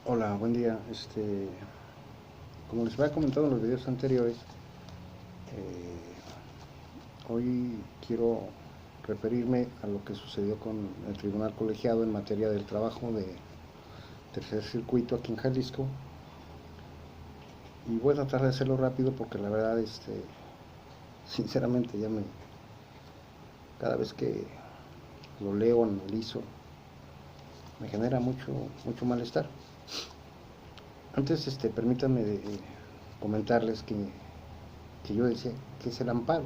Hola, buen día. Como les había comentado en los videos anteriores, hoy quiero referirme a lo que sucedió con el Tribunal Colegiado en materia del trabajo de tercer circuito aquí en Jalisco. Y voy a tratar de hacerlo rápido porque la verdad, sinceramente, cada vez que lo leo, analizo, me genera mucho malestar. Antes, permítanme comentarles que yo decía que es el amparo.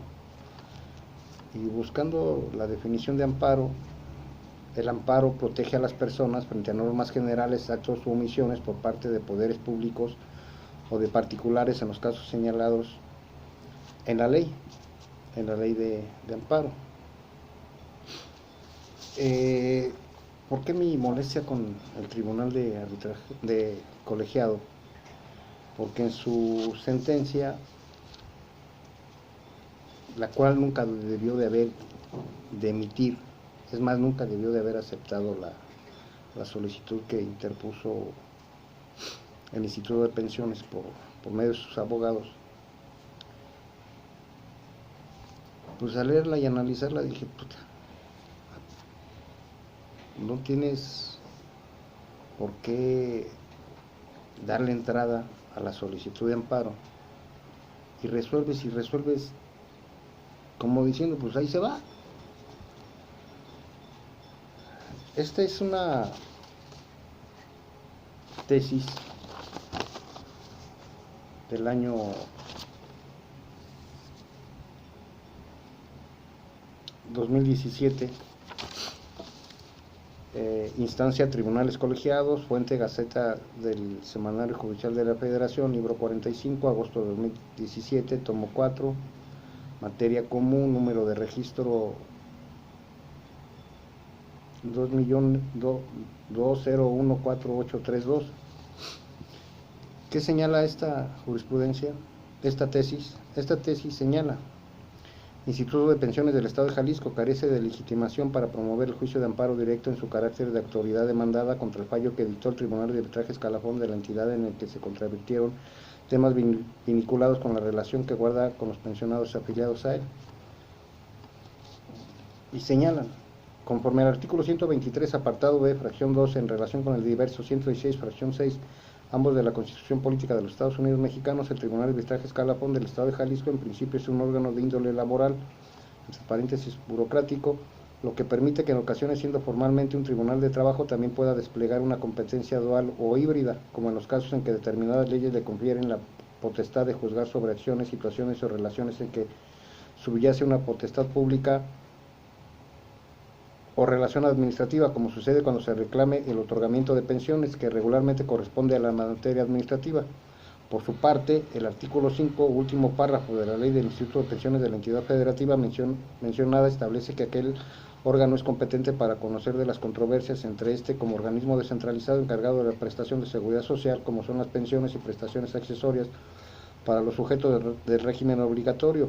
Y buscando la definición de amparo, el amparo protege a las personas frente a normas generales, actos u omisiones por parte de poderes públicos o de particulares en los casos señalados en la ley, de amparo. ¿Por qué mi molestia con el Tribunal de Arbitraje de Colegiado? Porque en su sentencia, la cual nunca debió de emitir, es más, nunca debió de haber aceptado la solicitud que interpuso el Instituto de Pensiones por medio de sus abogados, pues al leerla y analizarla dije, puta, no tienes por qué darle entrada a la solicitud de amparo y resuelves como diciendo, pues ahí se va. Esta es una tesis del año 2017, instancia Tribunales Colegiados, fuente Gaceta del Semanario Judicial de la Federación, libro 45, agosto de 2017, tomo 4, materia común, número de registro 2.201.4832. ¿Qué señala esta jurisprudencia? Esta tesis señala: Instituto de Pensiones del Estado de Jalisco carece de legitimación para promover el juicio de amparo directo en su carácter de autoridad demandada contra el fallo que dictó el Tribunal de Arbitraje Escalafón de la entidad en el que se contravirtieron temas vinculados con la relación que guarda con los pensionados afiliados a él. Y señalan: conforme al artículo 123, apartado B, fracción 2, en relación con el diverso 116, fracción 6, ambos de la Constitución Política de los Estados Unidos Mexicanos, el Tribunal de Arbitraje Escalafón del Estado de Jalisco en principio es un órgano de índole laboral, entre paréntesis burocrático, lo que permite que en ocasiones, siendo formalmente un tribunal de trabajo, también pueda desplegar una competencia dual o híbrida, como en los casos en que determinadas leyes le confieren la potestad de juzgar sobre acciones, situaciones o relaciones en que subyace una potestad pública o relación administrativa, como sucede cuando se reclame el otorgamiento de pensiones, que regularmente corresponde a la materia administrativa. Por su parte, el artículo 5, último párrafo de la Ley del Instituto de Pensiones de la entidad federativa mencionada establece que aquel órgano es competente para conocer de las controversias entre este como organismo descentralizado encargado de la prestación de seguridad social, como son las pensiones y prestaciones accesorias para los sujetos del régimen obligatorio.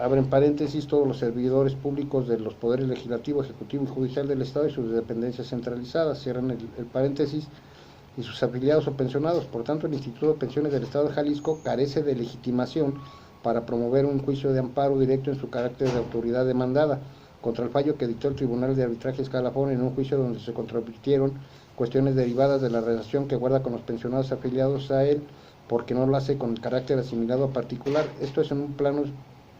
Abren paréntesis, todos los servidores públicos de los poderes legislativo, ejecutivo y judicial del Estado y sus dependencias centralizadas, cierran el paréntesis, y sus afiliados o pensionados. Por tanto, el Instituto de Pensiones del Estado de Jalisco carece de legitimación para promover un juicio de amparo directo en su carácter de autoridad demandada contra el fallo que dictó el Tribunal de Arbitraje Escalafón en un juicio donde se controvirtieron cuestiones derivadas de la relación que guarda con los pensionados afiliados a él, porque no lo hace con el carácter asimilado a particular. Esto es en un plano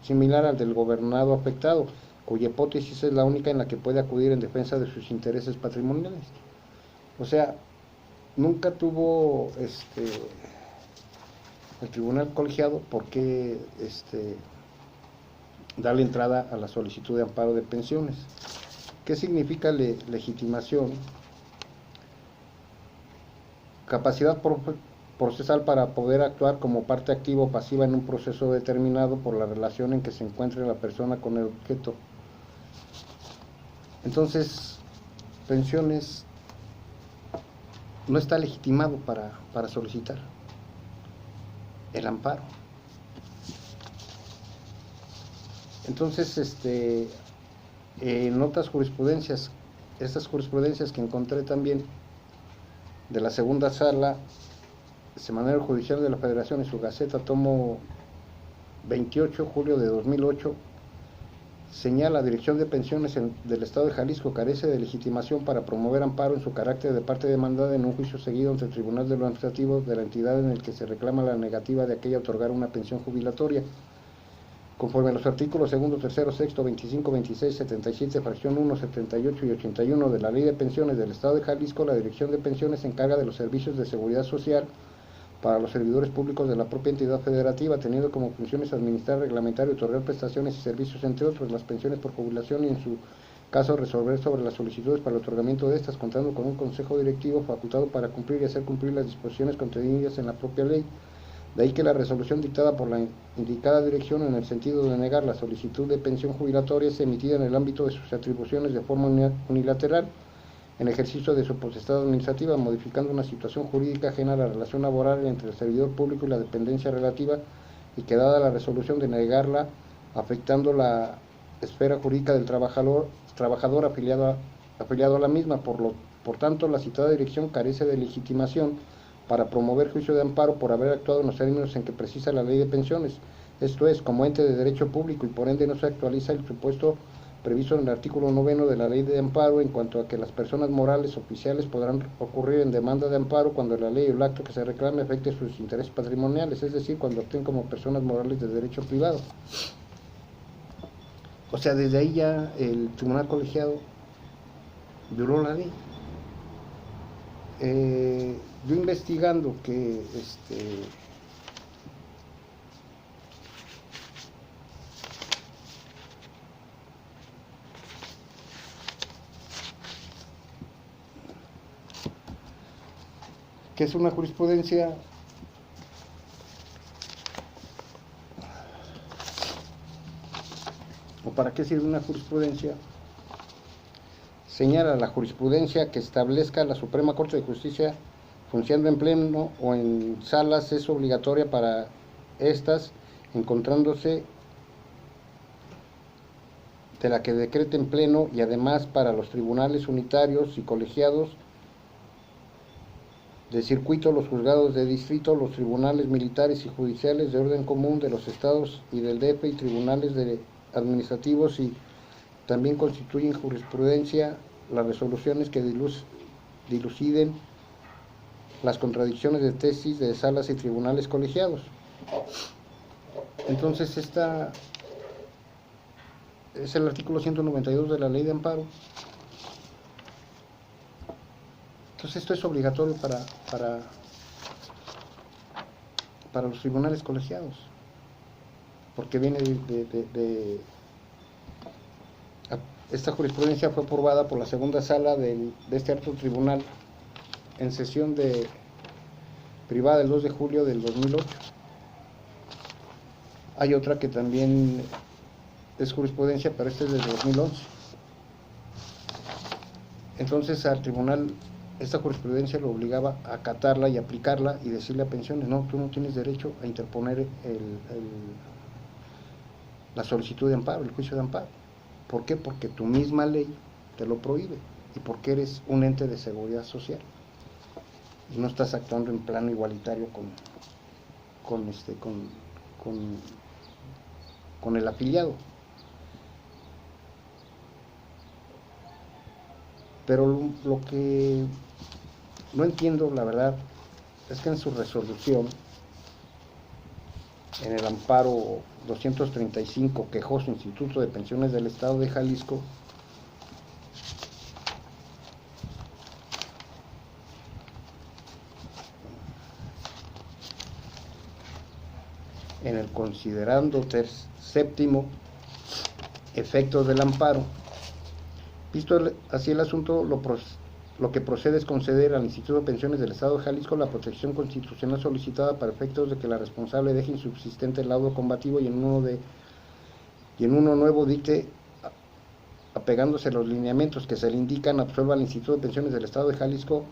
similar al del gobernado afectado, cuya hipótesis es la única en la que puede acudir en defensa de sus intereses patrimoniales. O sea, nunca tuvo el tribunal colegiado por qué darle entrada a la solicitud de amparo de pensiones. ¿Qué significa legitimación? Capacidad procesal para poder actuar como parte activa o pasiva en un proceso determinado por la relación en que se encuentre la persona con el objeto. Entonces, pensiones no está legitimado para solicitar el amparo. Entonces, en otras jurisprudencias, estas jurisprudencias que encontré también, de la segunda sala, Semanario Judicial de la Federación, en su Gaceta, tomo 28, julio de 2008, señala: Dirección de Pensiones del Estado de Jalisco carece de legitimación para promover amparo en su carácter de parte demandada en un juicio seguido ante el Tribunal de lo Administrativo de la entidad en el que se reclama la negativa de aquella a otorgar una pensión jubilatoria. Conforme a los artículos 2, 3, 6, 25, 26, 77, fracción 1, 78 y 81 de la Ley de Pensiones del Estado de Jalisco, la Dirección de Pensiones se encarga de los servicios de seguridad social para los servidores públicos de la propia entidad federativa, teniendo como funciones administrar, reglamentar y otorgar prestaciones y servicios, entre otros, las pensiones por jubilación y, en su caso, resolver sobre las solicitudes para el otorgamiento de estas, contando con un consejo directivo facultado para cumplir y hacer cumplir las disposiciones contenidas en la propia ley. De ahí que la resolución dictada por la indicada dirección en el sentido de negar la solicitud de pensión jubilatoria es emitida en el ámbito de sus atribuciones de forma unilateral, en ejercicio de su potestad administrativa, modificando una situación jurídica ajena a la relación laboral entre el servidor público y la dependencia relativa, y que dada la resolución de negarla, afectando la esfera jurídica del trabajador afiliado a la misma. Por tanto, la citada dirección carece de legitimación para promover juicio de amparo por haber actuado en los términos en que precisa la Ley de Pensiones, esto es, como ente de derecho público, y por ende no se actualiza el supuesto previsto en el artículo 9 de la Ley de Amparo, en cuanto a que las personas morales oficiales podrán ocurrir en demanda de amparo cuando la ley o el acto que se reclame afecte sus intereses patrimoniales, es decir, cuando actúen como personas morales de derecho privado. O sea, desde ahí ya el tribunal colegiado violó la ley. Yo investigando que es una jurisprudencia o para qué sirve una jurisprudencia, señala: la jurisprudencia que establezca la Suprema Corte de Justicia funcionando en pleno o en salas es obligatoria para estas, encontrándose de la que decrete en pleno, y además para los tribunales unitarios y colegiados de circuito, los juzgados de distrito, los tribunales militares y judiciales de orden común de los estados y del DF y tribunales administrativos, y también constituyen jurisprudencia las resoluciones que diluciden las contradicciones de tesis de salas y tribunales colegiados. Entonces, esta es el artículo 192 de la Ley de Amparo. Entonces, esto es obligatorio para los tribunales colegiados, porque viene esta jurisprudencia fue aprobada por la segunda sala de este alto tribunal en sesión privada del 2 de julio del 2008. Hay otra que también es jurisprudencia, pero esta es del 2011. Entonces, al tribunal esta jurisprudencia lo obligaba a acatarla y aplicarla y decirle a Pensiones: no, tú no tienes derecho a interponer la solicitud de amparo, el juicio de amparo. ¿Por qué? Porque tu misma ley te lo prohíbe, y porque eres un ente de seguridad social y no estás actuando en plano igualitario con el afiliado. Pero lo que no entiendo, la verdad, es que en su resolución, en el amparo 235, quejoso Instituto de Pensiones del Estado de Jalisco, en el considerando séptimo, efectos del amparo, visto así el asunto, lo que procede es conceder al Instituto de Pensiones del Estado de Jalisco la protección constitucional solicitada para efectos de que la responsable deje insubsistente el laudo combativo y en uno nuevo dicte, apegándose a los lineamientos que se le indican, absuelva al Instituto de Pensiones del Estado de Jalisco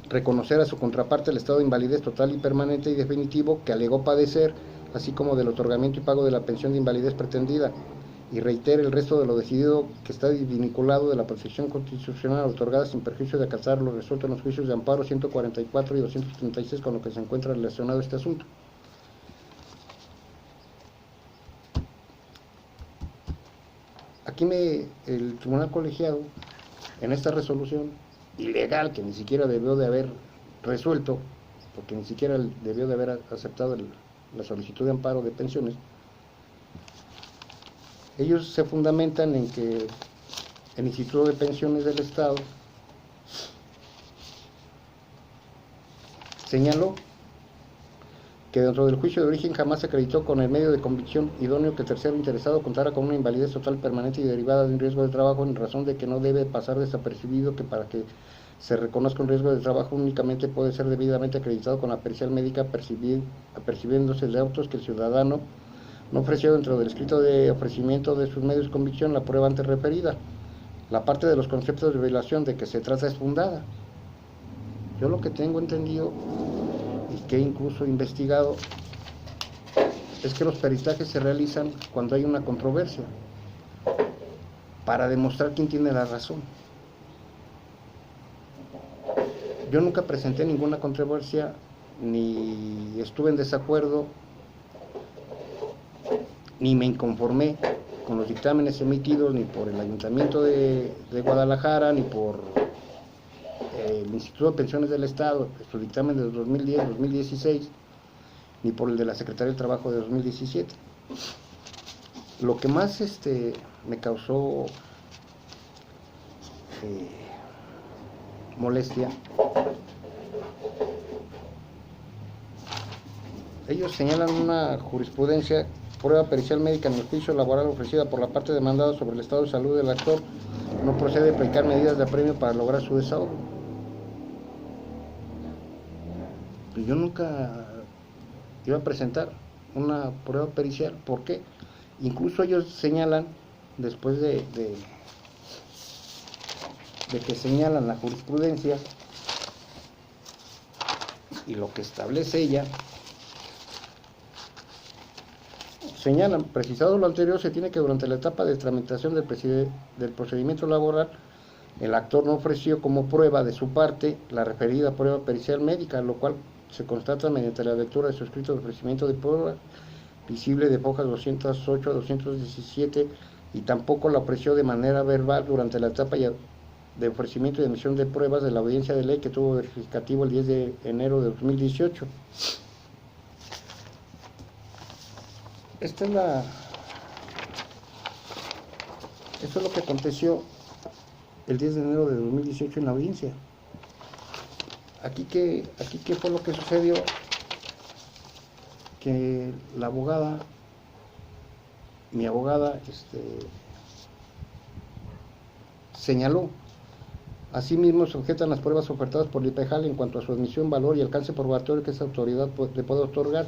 reconocer a su contraparte el estado de invalidez total y permanente y definitivo que alegó padecer, así como del otorgamiento y pago de la pensión de invalidez pretendida, y reitere el resto de lo decidido que está vinculado de la protección constitucional otorgada sin perjuicio de acatar lo resuelto en los juicios de amparo 144 y 236 con lo que se encuentra relacionado este asunto. Aquí el tribunal colegiado, en esta resolución ilegal que ni siquiera debió de haber resuelto, porque ni siquiera debió de haber aceptado la solicitud de amparo de pensiones, ellos se fundamentan en que el Instituto de Pensiones del Estado señaló que dentro del juicio de origen jamás se acreditó con el medio de convicción idóneo que el tercero interesado contara con una invalidez total permanente y derivada de un riesgo de trabajo, en razón de que no debe pasar desapercibido que para que se reconozca un riesgo de trabajo únicamente puede ser debidamente acreditado con la pericial médica, apercibiéndose de autos que el ciudadano no ofreció dentro del escrito de ofrecimiento de sus medios de convicción la prueba antes referida. La parte de los conceptos de violación de que se trata es fundada. Yo lo que tengo entendido y que incluso he investigado es que los peritajes se realizan cuando hay una controversia para demostrar quién tiene la razón. Yo nunca presenté ninguna controversia ni estuve en desacuerdo ni me inconformé con los dictámenes emitidos ni por el Ayuntamiento de Guadalajara ni por el Instituto de Pensiones del Estado, su dictamen de 2010-2016, ni por el de la Secretaría del Trabajo de 2017. Lo que más me causó molestia, ellos señalan una jurisprudencia, prueba pericial médica en el juicio laboral ofrecida por la parte demandada sobre el estado de salud del actor, no procede a aplicar medidas de apremio para lograr su desahogo. Yo nunca iba a presentar una prueba pericial. ¿Por qué? Incluso ellos señalan, después de que señalan la jurisprudencia y lo que establece ella, señalan, precisado lo anterior, se tiene que durante la etapa de tramitación del procedimiento laboral, el actor no ofreció como prueba de su parte la referida prueba pericial médica, lo cual se constata mediante la lectura de su escrito de ofrecimiento de prueba, visible de hojas 208 a 217, y tampoco la ofreció de manera verbal durante la etapa de ofrecimiento y emisión de pruebas de la audiencia de ley que tuvo verificativo el 10 de enero de 2018. Esto es lo que aconteció el 10 de enero de 2018 en la audiencia. Aquí qué fue lo que sucedió, que la abogada, mi abogada, señaló, asimismo se objetan las pruebas ofertadas por el IPEJAL en cuanto a su admisión, valor y alcance probatorio que esa autoridad le puede otorgar,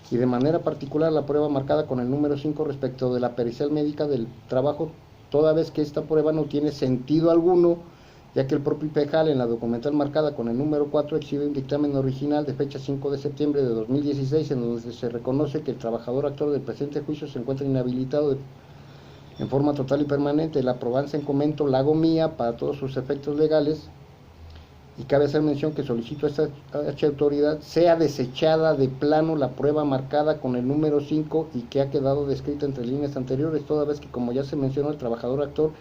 y de manera particular la prueba marcada con el número 5 respecto de la pericial médica del trabajo, toda vez que esta prueba no tiene sentido alguno, ya que el propio IPEJAL en la documental marcada con el número 4 exhibe un dictamen original de fecha 5 de septiembre de 2016 en donde se reconoce que el trabajador actor del presente juicio se encuentra inhabilitado en forma total y permanente. La probanza en comento la hago mía para todos sus efectos legales, y cabe hacer mención que solicito a esta autoridad sea desechada de plano la prueba marcada con el número 5 y que ha quedado descrita entre líneas anteriores, toda vez que, como ya se mencionó, el trabajador actor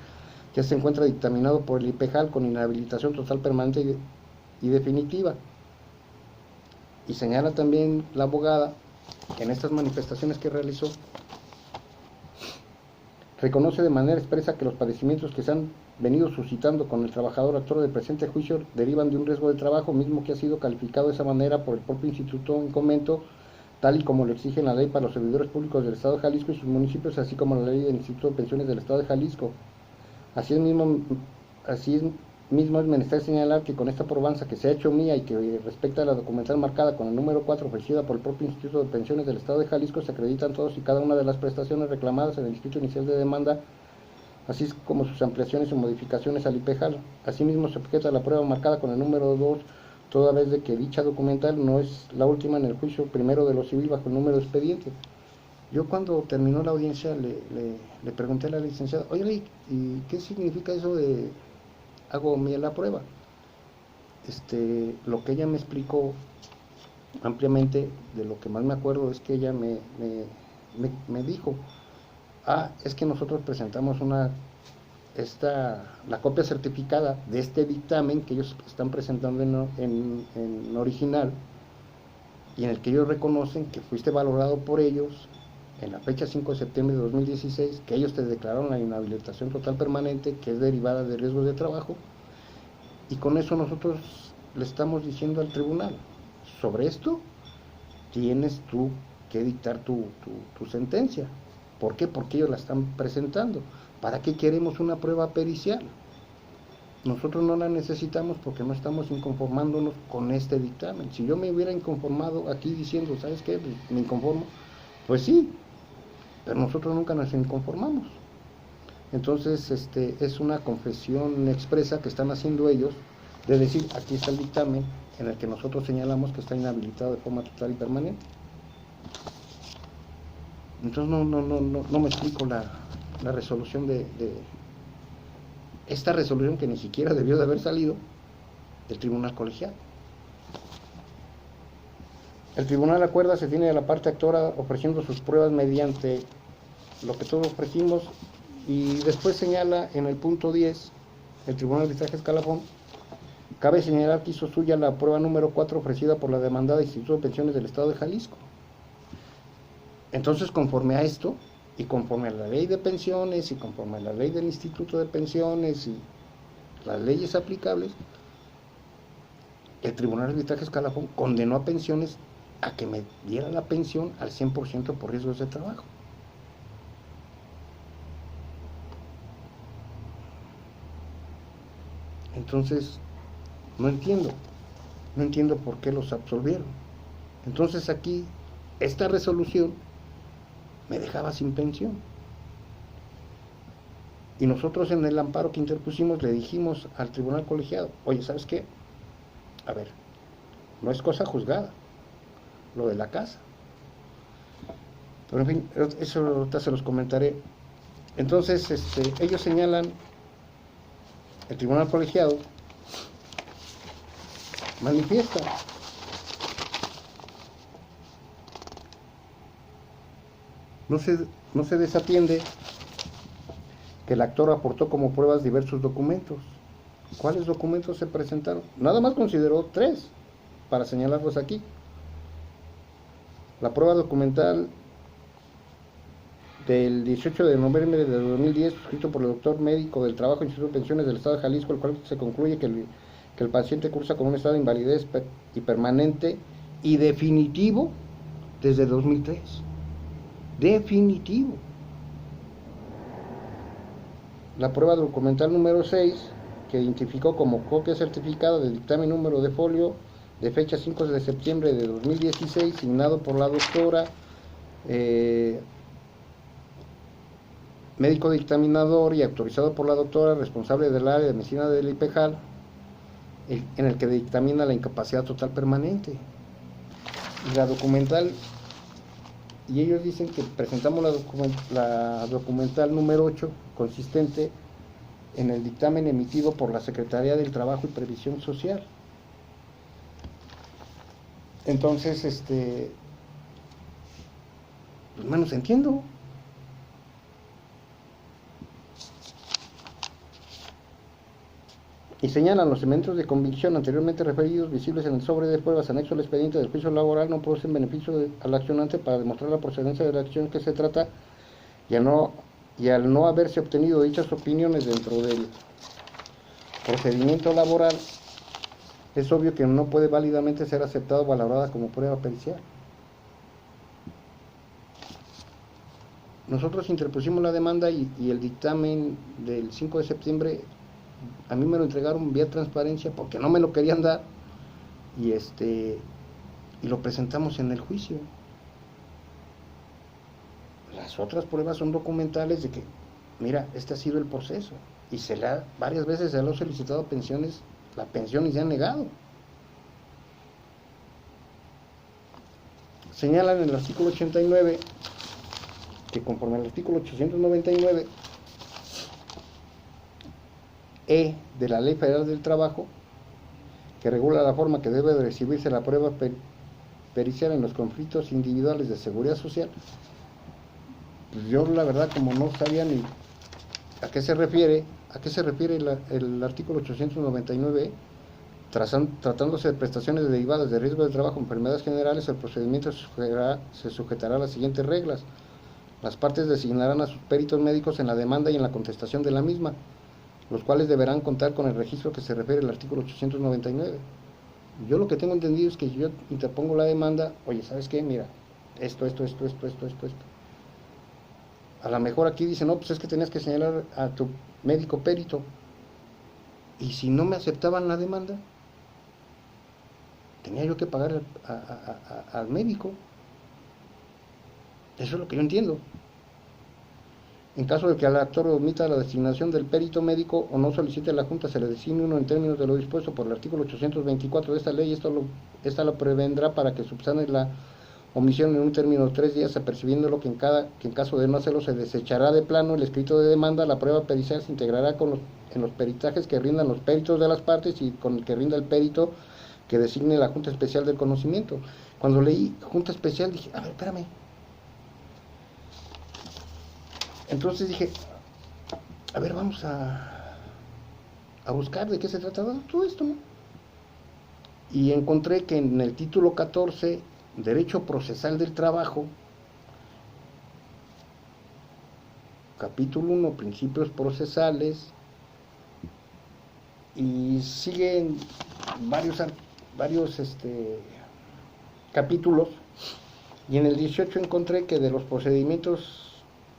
ya se encuentra dictaminado por el IPEJAL con inhabilitación total, permanente y definitiva. Y señala también la abogada, en estas manifestaciones que realizó, reconoce de manera expresa que los padecimientos que se han venido suscitando con el trabajador actor del presente juicio derivan de un riesgo de trabajo, mismo que ha sido calificado de esa manera por el propio instituto en comento, tal y como lo exige la ley para los servidores públicos del Estado de Jalisco y sus municipios, así como la ley del Instituto de Pensiones del Estado de Jalisco. Así mismo es menester señalar que con esta probanza que se ha hecho mía y que respecta a la documental marcada con el número 4 ofrecida por el propio Instituto de Pensiones del Estado de Jalisco, se acreditan todos y cada una de las prestaciones reclamadas en el escrito inicial de demanda, así como sus ampliaciones o modificaciones al IPEJAL. Asimismo se objeta la prueba marcada con el número 2, toda vez de que dicha documental no es la última en el juicio primero de lo civil bajo el número de expediente. Yo cuando terminó la audiencia le pregunté a la licenciada, oye, ¿y qué significa eso de hago mía la prueba? Lo que ella me explicó ampliamente, de lo que más me acuerdo es que ella me dijo, es que nosotros presentamos la copia certificada de este dictamen que ellos están presentando en original, y en el que ellos reconocen que fuiste valorado por ellos en la fecha 5 de septiembre de 2016, que ellos te declararon la inhabilitación total permanente, que es derivada de riesgos de trabajo, y con eso nosotros le estamos diciendo al tribunal, sobre esto tienes tú que dictar tu sentencia. ¿Por qué? Porque ellos la están presentando. ¿Para qué queremos una prueba pericial? Nosotros no la necesitamos porque no estamos inconformándonos con este dictamen. Si yo me hubiera inconformado aquí diciendo, ¿sabes qué? Me inconformo. Pues sí, pero nosotros nunca nos inconformamos. Entonces, es una confesión expresa que están haciendo ellos de decir, aquí está el dictamen en el que nosotros señalamos que está inhabilitado de forma total y permanente. Entonces no me explico la resolución de esta resolución, que ni siquiera debió de haber salido del tribunal colegiado. El tribunal acuerda, se tiene de la parte actora ofreciendo sus pruebas mediante lo que todos ofrecimos, y después señala en el punto 10, el tribunal de arbitraje escalafón, cabe señalar que hizo suya la prueba número 4 ofrecida por la demandada Instituto de Pensiones del Estado de Jalisco. Entonces, conforme a esto, y conforme a la ley de pensiones, y conforme a la ley del Instituto de Pensiones, y las leyes aplicables, el Tribunal de Arbitraje Escalafón condenó a Pensiones a que me diera la pensión al 100% por riesgos de trabajo. Entonces, no entiendo por qué los absolvieron. Entonces aquí, esta resolución me dejaba sin pensión. Y nosotros en el amparo que interpusimos le dijimos al tribunal colegiado, oye, ¿sabes qué? A ver, no es cosa juzgada lo de la casa. Pero en fin, eso ahorita se los comentaré. Entonces, ellos señalan, el tribunal colegiado manifiesta no se desatiende que el actor aportó como pruebas diversos documentos. ¿Cuáles documentos se presentaron? Nada más consideró 3 para señalarlos aquí. La prueba documental del 18 de noviembre de 2010, suscrito por el doctor médico del trabajo Instituto de Pensiones del Estado de Jalisco, el cual se concluye que el paciente cursa con un estado de invalidez y permanente y definitivo desde 2003. Definitivo. La prueba documental número 6, que identificó como copia certificada del dictamen número de folio de fecha 5 de septiembre de 2016, signado por la doctora, médico dictaminador y autorizado por la doctora responsable del área de medicina del IPEJAL, en el que dictamina la incapacidad total permanente. Y la documental, y ellos dicen que presentamos la documental número 8, consistente en el dictamen emitido por la Secretaría del Trabajo y Previsión Social. Entonces, pues menos entiendo. Y señalan los elementos de convicción anteriormente referidos visibles en el sobre de pruebas anexo al expediente del juicio laboral no producen beneficio al accionante para demostrar la procedencia de la acción que se trata, y al no haberse obtenido dichas opiniones dentro del procedimiento laboral, es obvio que no puede válidamente ser aceptada o valorada como prueba pericial. Nosotros interpusimos la demanda y el dictamen del 5 de septiembre a mí me lo entregaron vía transparencia porque no me lo querían dar, y lo presentamos en el juicio. Las otras pruebas son documentales de que, mira, este ha sido el proceso, y varias veces se le ha solicitado pensiones, la pensión, y se ha negado. Señalan en el artículo 89 que conforme al artículo 899 de la Ley Federal del Trabajo, que regula la forma que debe de recibirse la prueba pericial en los conflictos individuales de seguridad social, pues yo la verdad como no sabía ni a qué se refiere el artículo 899, tratándose de prestaciones derivadas de riesgo de trabajo, enfermedades generales, el procedimiento se sujetará a las siguientes reglas. Las partes designarán a sus peritos médicos en la demanda y en la contestación de la misma, los cuales deberán contar con el registro que se refiere al artículo 899. Yo lo que tengo entendido es que si yo interpongo la demanda, oye, ¿sabes qué? Mira, esto. A lo mejor aquí dicen, no, pues es que tenías que señalar a tu médico perito. Y si no me aceptaban la demanda, tenía yo que pagar al médico. Eso es lo que yo entiendo. En caso de que al actor omita la designación del perito médico o no solicite a la Junta se le designe uno en términos de lo dispuesto por el artículo 824 de esta ley, esta lo prevendrá para que subsane la omisión en un término de 3 días, apercibiéndolo que en caso de no hacerlo se desechará de plano el escrito de demanda. La prueba pericial se integrará en los peritajes que rindan los peritos de las partes y con el que rinda el perito que designe la Junta Especial del Conocimiento. Cuando leí Junta Especial dije, a ver, espérame. Entonces dije, a ver, vamos a buscar de qué se trata todo esto, ¿no? Y encontré que en el título 14, Derecho Procesal del Trabajo, capítulo 1, Principios Procesales, y siguen varios capítulos, y en el 18 encontré que de los procedimientos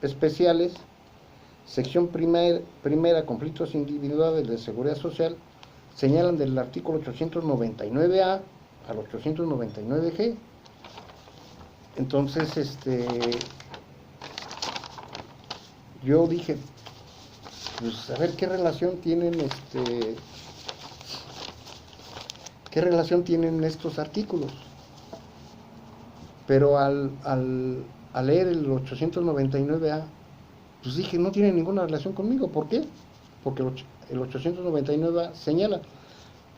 especiales, sección primera, conflictos individuales de seguridad social, señalan del artículo 899A al 899G. Entonces, yo dije, pues a ver qué relación tienen estos artículos. Pero al leer el 899A, pues dije, no tiene ninguna relación conmigo. ¿Por qué? Porque el 899A señala,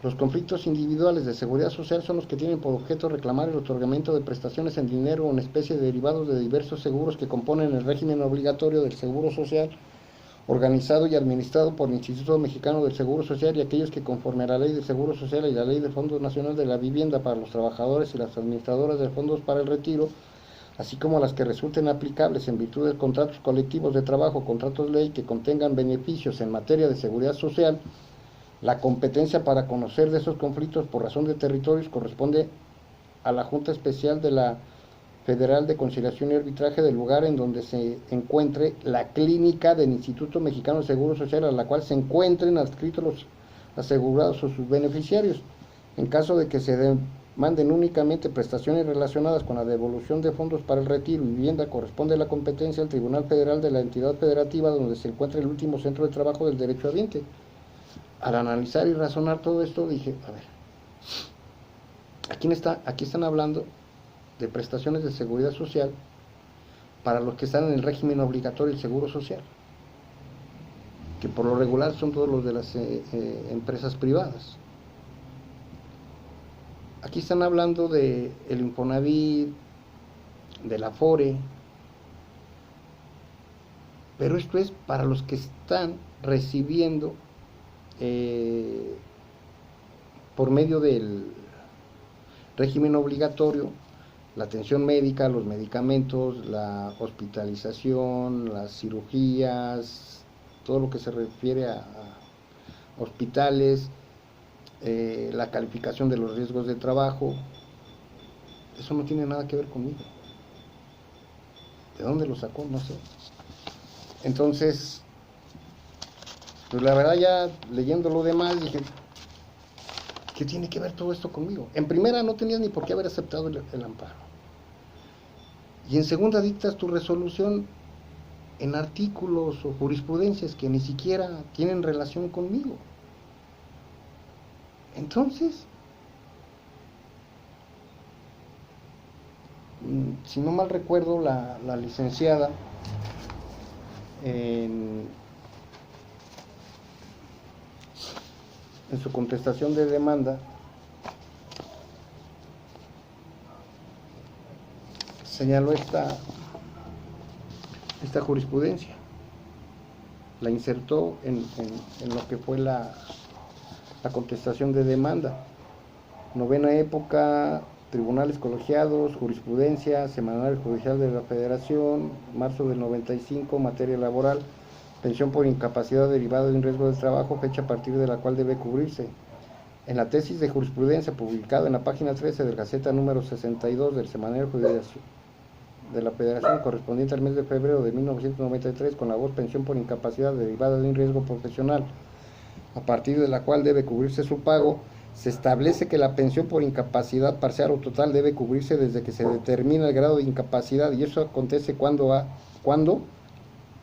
los conflictos individuales de seguridad social son los que tienen por objeto reclamar el otorgamiento de prestaciones en dinero o en especie derivados de diversos seguros que componen el régimen obligatorio del Seguro Social, organizado y administrado por el Instituto Mexicano del Seguro Social, y aquellos que conforme a la Ley del Seguro Social y la Ley del Fondo Nacional de la Vivienda para los trabajadores y las administradoras de fondos para el retiro, así como las que resulten aplicables en virtud de contratos colectivos de trabajo, contratos ley que contengan beneficios en materia de seguridad social. La competencia para conocer de esos conflictos por razón de territorios corresponde a la Junta Especial de la Federal de Conciliación y Arbitraje del lugar en donde se encuentre la clínica del Instituto Mexicano de Seguro Social, a la cual se encuentren adscritos los asegurados o sus beneficiarios. En caso de que se demanden únicamente prestaciones relacionadas con la devolución de fondos para el retiro y vivienda, corresponde la competencia al Tribunal Federal de la entidad federativa donde se encuentra el último centro de trabajo del derecho habiente. Al analizar y razonar todo esto, dije, a ver, aquí están hablando de prestaciones de seguridad social para los que están en el régimen obligatorio del Seguro Social, que por lo regular son todos los de las empresas privadas. Aquí están hablando de el Infonavit, de la Afore, pero esto es para los que están recibiendo por medio del régimen obligatorio la atención médica, los medicamentos, la hospitalización, las cirugías, todo lo que se refiere a hospitales, la calificación de los riesgos de trabajo. Eso no tiene nada que ver conmigo. ¿De dónde lo sacó? No sé. Entonces, pues la verdad, ya leyendo lo demás dije, ¿qué tiene que ver todo esto conmigo? En primera, no tenías ni por qué haber aceptado el amparo. Y en segunda, dictas tu resolución en artículos o jurisprudencias que ni siquiera tienen relación conmigo. Entonces, si no mal recuerdo, la licenciada en su contestación de demanda señaló esta jurisprudencia, la insertó en lo que fue la contestación de demanda. Novena época, tribunales colegiados, jurisprudencia, semanario judicial de la Federación, marzo del 95, materia laboral, pensión por incapacidad derivada de un riesgo de trabajo, fecha a partir de la cual debe cubrirse. En la tesis de jurisprudencia publicada en la página 13 del Gaceta número 62 del semanario judicial de la Federación, correspondiente al mes de febrero de 1993, con la voz pensión por incapacidad derivada de un riesgo profesional, a partir de la cual debe cubrirse su pago, se establece que la pensión por incapacidad parcial o total debe cubrirse desde que se determina el grado de incapacidad, y eso acontece cuando,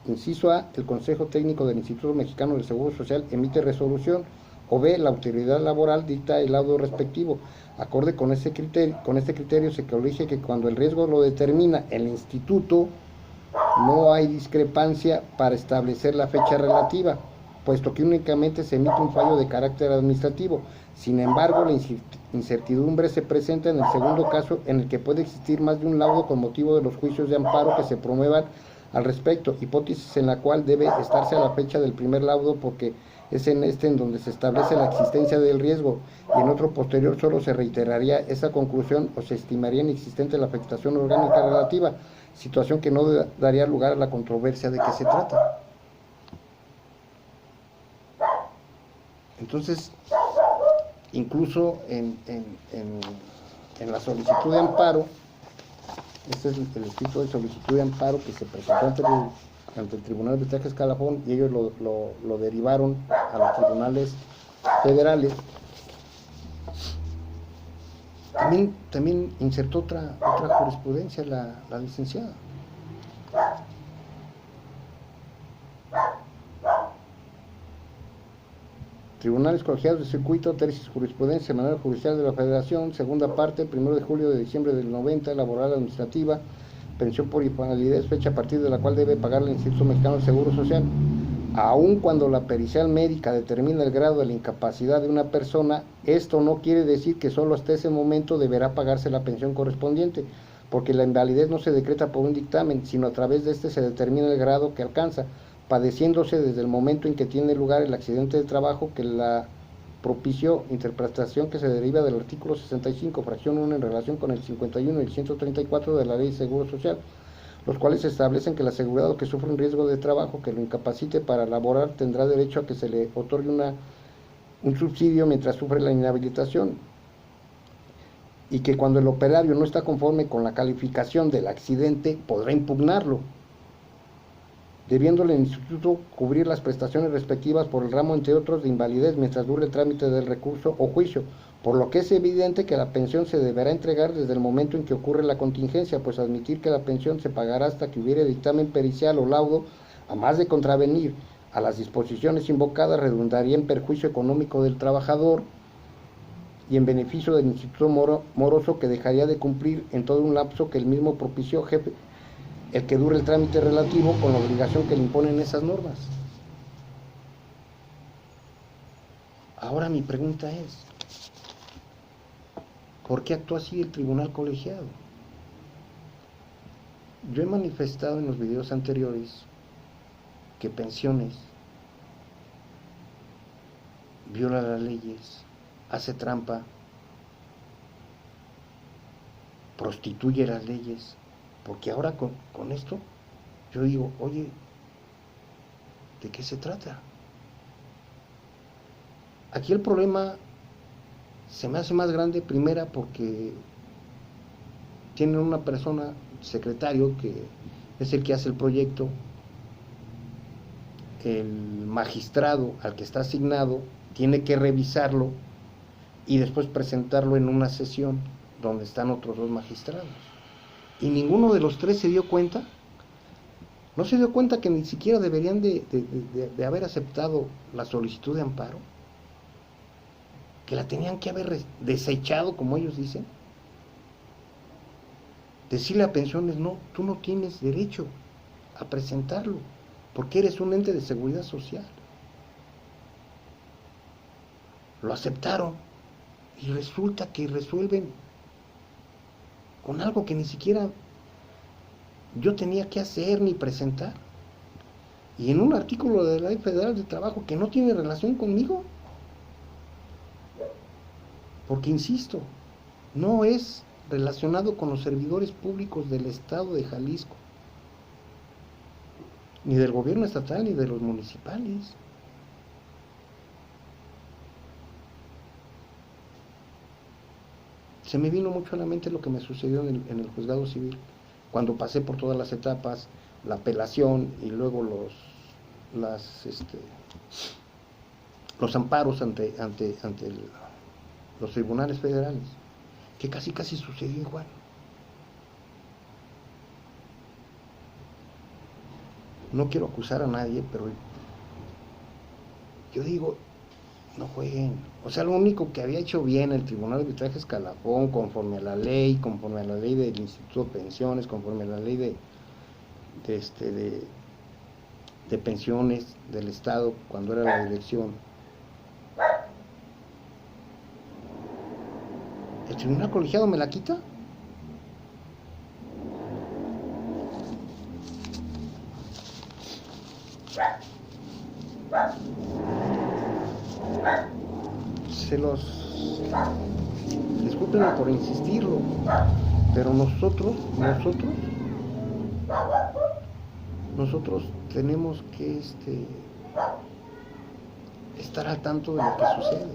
inciso A, el Consejo Técnico del Instituto Mexicano del Seguro Social emite resolución, o B, la autoridad laboral dicta el laudo respectivo. Acorde con este criterio se corrige que cuando el riesgo lo determina el instituto, no hay discrepancia para establecer la fecha relativa, puesto que únicamente se emite un fallo de carácter administrativo. Sin embargo, la incertidumbre se presenta en el segundo caso, en el que puede existir más de un laudo con motivo de los juicios de amparo que se promuevan al respecto, hipótesis en la cual debe estarse a la fecha del primer laudo, porque es en donde se establece la existencia del riesgo, y en otro posterior solo se reiteraría esa conclusión o se estimaría inexistente la afectación orgánica relativa, situación que no daría lugar a la controversia de qué se trata. Entonces, incluso en la solicitud de amparo, este es el escrito de solicitud de amparo que se presentó ante el Tribunal de Arbitraje Escalafón, y ellos lo derivaron a los tribunales federales. También insertó otra jurisprudencia la licenciada. Tribunales colegiados de circuito, tesis jurisprudencia, semanario judicial de la Federación, segunda parte, 1 de julio de diciembre del 90, laboral administrativa, pensión por invalidez, fecha a partir de la cual debe pagar el Instituto Mexicano del Seguro Social. Aun cuando la pericial médica determina el grado de la incapacidad de una persona, esto no quiere decir que solo hasta ese momento deberá pagarse la pensión correspondiente, porque la invalidez no se decreta por un dictamen, sino a través de este se determina el grado que alcanza, padeciéndose desde el momento en que tiene lugar el accidente de trabajo que la propició, interpretación que se deriva del artículo 65, fracción 1, en relación con el 51 y el 134 de la Ley de Seguro Social, los cuales establecen que el asegurado que sufre un riesgo de trabajo que lo incapacite para laborar tendrá derecho a que se le otorgue un subsidio mientras sufre la inhabilitación, y que cuando el operario no está conforme con la calificación del accidente podrá impugnarlo, debiéndole el instituto cubrir las prestaciones respectivas por el ramo, entre otros, de invalidez mientras dure el trámite del recurso o juicio, por lo que es evidente que la pensión se deberá entregar desde el momento en que ocurre la contingencia, pues admitir que la pensión se pagará hasta que hubiere dictamen pericial o laudo, a más de contravenir a las disposiciones invocadas, redundaría en perjuicio económico del trabajador y en beneficio del instituto moroso, que dejaría de cumplir en todo un lapso que el mismo propició, el que dure el trámite relativo, con la obligación que le imponen esas normas. Ahora mi pregunta es, ¿por qué actuó así el tribunal colegiado? Yo he manifestado en los videos anteriores que pensiones viola las leyes, hace trampa, prostituye las leyes, porque ahora con esto yo digo, oye, ¿de qué se trata? Aquí el problema se me hace más grande, primera, porque tienen una persona, secretario, que es el que hace el proyecto, el magistrado al que está asignado tiene que revisarlo y después presentarlo en una sesión donde están otros dos magistrados. Y ninguno de los tres se dio cuenta, no se dio cuenta que ni siquiera deberían de haber aceptado la solicitud de amparo, que la tenían que haber desechado, como ellos dicen. decirle a pensiones, no, tú no tienes derecho a presentarlo, porque eres un ente de seguridad social. Lo aceptaron y resulta que resuelven con algo que ni siquiera yo tenía que hacer ni presentar. Y en un artículo de la Ley Federal de Trabajo que no tiene relación conmigo. Porque, insisto, no es relacionado con los servidores públicos del Estado de Jalisco, ni del gobierno estatal, ni de los municipales. Se me vino mucho a la mente lo que me sucedió en el juzgado civil, cuando pasé por todas las etapas, la apelación y luego los amparos ante los tribunales federales, que casi casi sucedió igual. No quiero acusar a nadie, pero yo digo, no jueguen. O sea, lo único que había hecho bien el Tribunal de Arbitraje Escalafón, conforme a la ley del Instituto de Pensiones, conforme a la ley de pensiones del Estado, cuando era la dirección, ¿el tribunal colegiado me la quita? Discúlpenme por insistirlo, pero nosotros tenemos que estar al tanto de lo que sucede,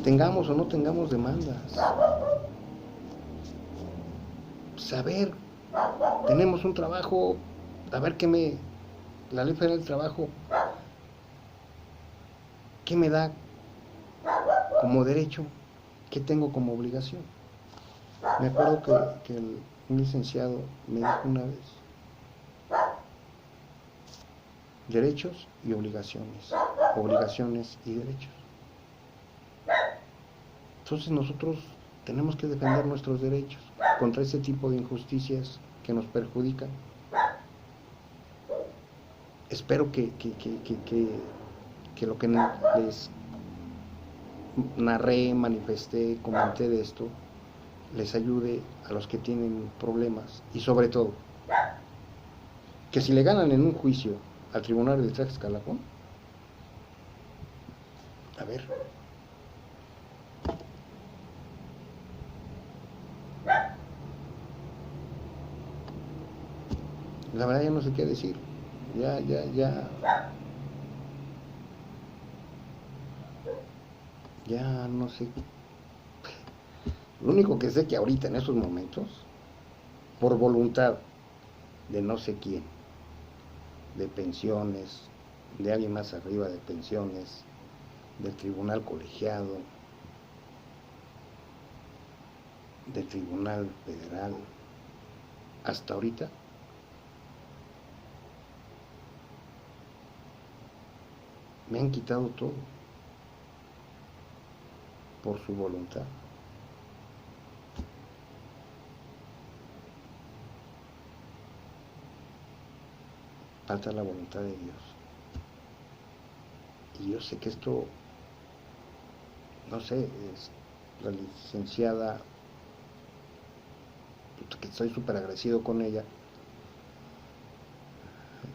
tengamos o no tengamos demandas, saber, tenemos un trabajo, a ver la Ley Federal del Trabajo, ¿qué me da como derecho? ¿Qué tengo como obligación? Me acuerdo que un licenciado me dijo una vez, derechos y obligaciones y derechos. Entonces nosotros tenemos que defender nuestros derechos contra ese tipo de injusticias que nos perjudican. Espero que lo que les narré, manifesté, comenté de esto, les ayude a los que tienen problemas, y sobre todo, que si le ganan en un juicio al Tribunal de Arbitraje Escalafón, a ver, la verdad ya no sé qué decir, ya no sé. Lo único que sé que ahorita en estos momentos, por voluntad de no sé quién, de pensiones, de alguien más arriba de pensiones, del tribunal colegiado, del tribunal federal, hasta ahorita, me han quitado todo por su voluntad. Falta la voluntad de Dios. Y yo sé que esto, no sé, es la licenciada, que estoy súper agradecido con ella,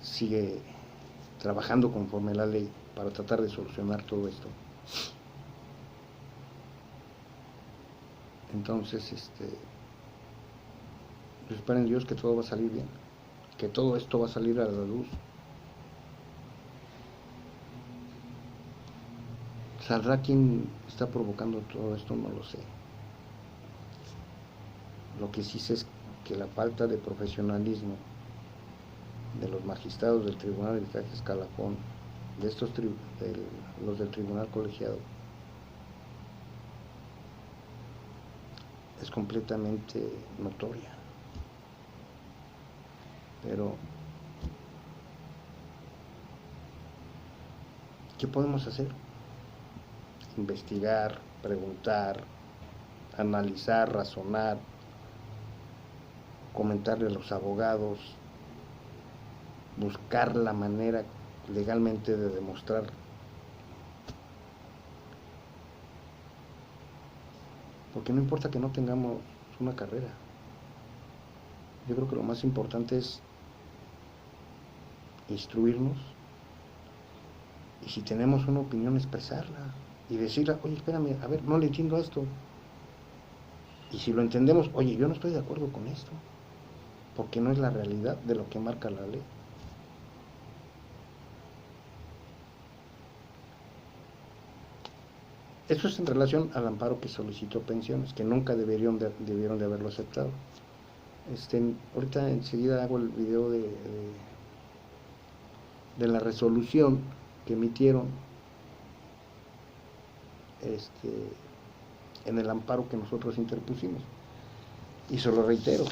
sigue trabajando conforme a la ley para tratar de solucionar todo esto. Entonces, yo espero en Dios que todo va a salir bien, que todo esto va a salir a la luz. ¿Saldrá quién está provocando todo esto? No lo sé. Lo que sí sé es que la falta de profesionalismo de los magistrados del Tribunal de Arbitraje Escalafón, de los del Tribunal Colegiado, es completamente notoria. Pero, ¿qué podemos hacer? Investigar, preguntar, analizar, razonar, comentarle a los abogados, buscar la manera legalmente de demostrar porque no importa que no tengamos una carrera. Yo creo que lo más importante es instruirnos y si tenemos una opinión expresarla y decirle, oye, espérame, a ver, no le entiendo a esto. Y si lo entendemos, oye, yo no estoy de acuerdo con esto, porque no es la realidad de lo que marca la ley. Eso es en relación al amparo que solicitó pensiones, que nunca debieron de haberlo aceptado. Ahorita enseguida hago el video de la resolución que emitieron en el amparo que nosotros interpusimos. Y se lo reitero,